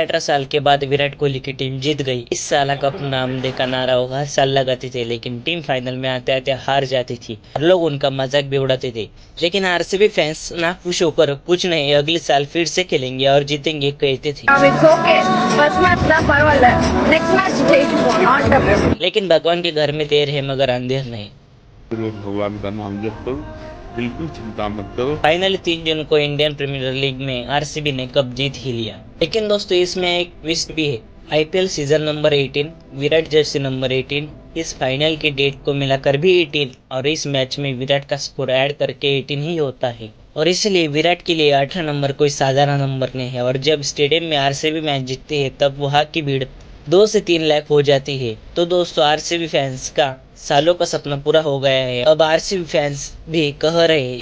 18 साल के बाद विराट कोहली की टीम जीत गई। इस साल कप नाम देखा नारा वो हर साल लगाते थे, लेकिन टीम फाइनल में आते आते हार जाती थी। लोग उनका मजाक भी उड़ाते थे, लेकिन आरसीबी फैंस ना खुश होकर कुछ नहीं, अगले साल फिर से खेलेंगे और जीतेंगे कहते थे। लेकिन भगवान के घर में देर है मगर अंधेर नहीं। भगवान का नाम जपो, बिल्कुल चिंता मत करो। फाइनली 3 जून को इंडियन प्रीमियर लीग में आरसीबी ने कप जीत ही लिया। लेकिन दोस्तों इसमें एक ट्विस्ट भी है। IPL season number 18, Virat Jersey number 18, इस फाइनल की डेट को मिलाकर भी 18 और इस मैच में विराट का स्कोर ऐड करके 18 ही होता है। और इसलिए विराट के लिए 18 नंबर कोई साधारण नंबर नहीं है। और जब स्टेडियम में आरसीबी मैच जीतती है तब वहां की भीड़ 2 से 3 लाख हो जाती है। तो दोस्तों आरसीबी फैंस का सालों का सपना पूरा हो गया है। अब आरसीबी फैंस भी कह रहे हैं